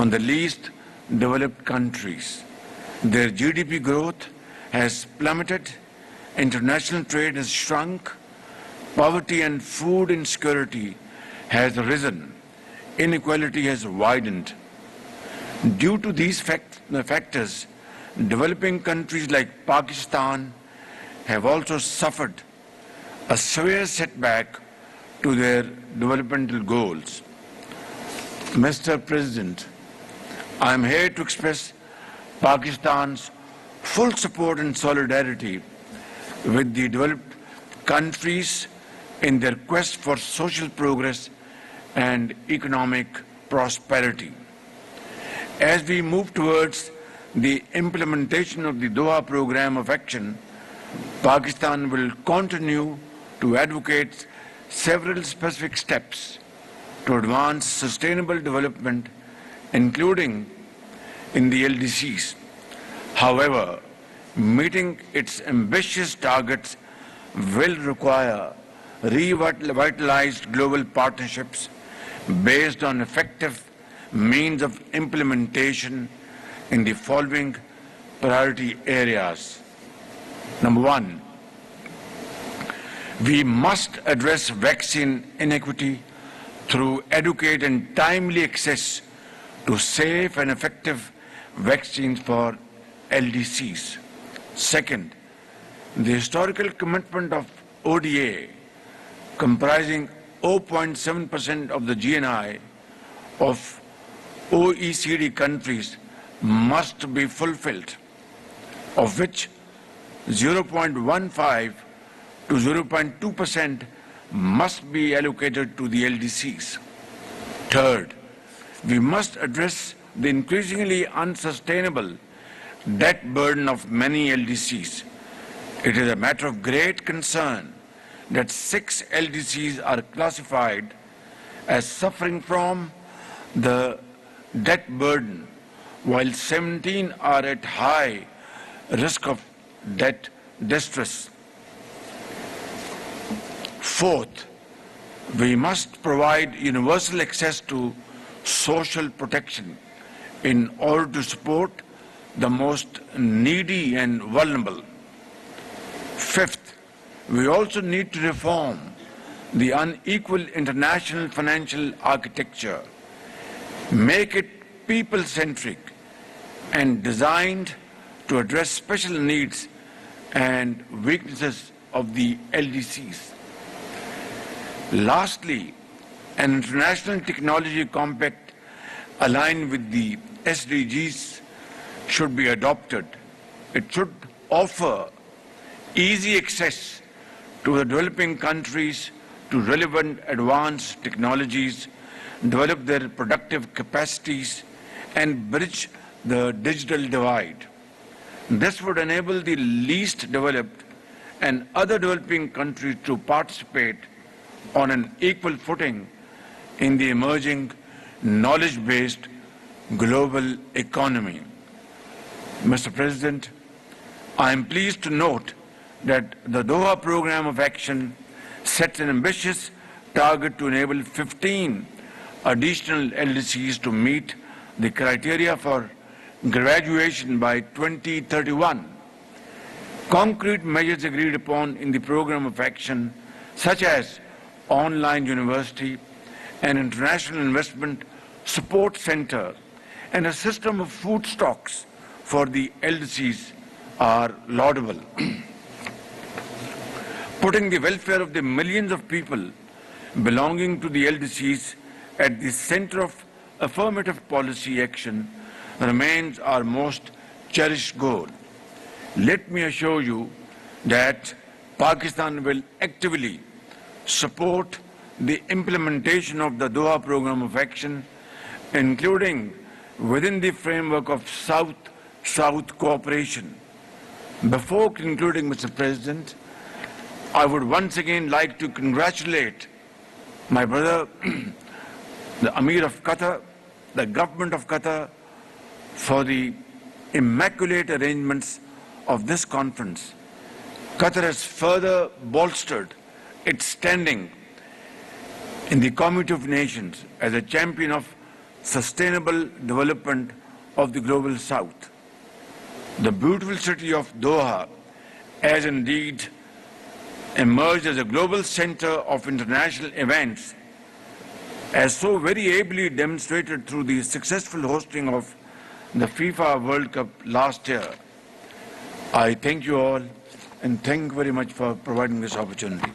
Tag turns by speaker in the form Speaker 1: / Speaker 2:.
Speaker 1: on the least developed countries. Their GDP growth has plummeted, international trade has shrunk, poverty and food insecurity has risen, inequality has widened. Due to these factors, developing countries like Pakistan have also suffered a severe setback to their developmental goals. Mr. President, I am here to express Pakistan's full support and solidarity with the developed countries in their quest for social progress and economic prosperity. As we move towards the implementation of the Doha Programme of Action, Pakistan will continue to advocate several specific steps to advance sustainable development, including in the LDCs. However, meeting its ambitious targets will require revitalized global partnerships based on effective means of implementation in the following priority areas. Number one, we must address vaccine inequity through adequate and timely access to safe and effective vaccines for LDCs. Second, the historical commitment of ODA, comprising 0.7% of the GNI of OECD countries, must be fulfilled, of which 0.15 to 0.2% must be allocated to the LDCs. Third, we must address the increasingly unsustainable debt burden of many LDCs. It is a matter of great concern that 6 LDCs are classified as suffering from the debt burden, while 17 are at high risk of debt distress. Fourth, we must provide universal access to social protection in order to support the most needy and vulnerable. Fifth, we also need to reform the unequal international financial architecture, make it people-centric and designed to address special needs and weaknesses of the LDCs. Lastly, an international technology compact aligned with the SDGs should be adopted. It should offer easy access to the developing countries to relevant advanced technologies, develop their productive capacities, and bridge the digital divide. This would enable the least developed and other developing countries to participate on an equal footing in the emerging knowledge-based global economy. Mr. President, I am pleased to note that the Doha Programme of Action sets an ambitious target to enable 15 additional LDCs to meet the criteria for graduation by 2031. Concrete measures agreed upon in the Programme of Action, such as online university, an international investment support center, and a system of food stocks for the LDCs are laudable. Putting the welfare of the millions of people belonging to the LDCs at the center of affirmative policy action remains our most cherished goal. Let me assure you that Pakistan will actively support the implementation of the Doha Programme of Action, including within the framework of South-South cooperation. Before concluding, Mr. President, I would once again like to congratulate my brother, the Amir of Qatar, the government of Qatar, for the immaculate arrangements of this conference. Qatar has further bolstered its standing in the Community of Nations as a champion of sustainable development of the global south. The beautiful city of Doha has indeed emerged as a global center of international events, as so very ably demonstrated through the successful hosting of the FIFA World Cup last year. I thank you all and thank you very much for providing this opportunity.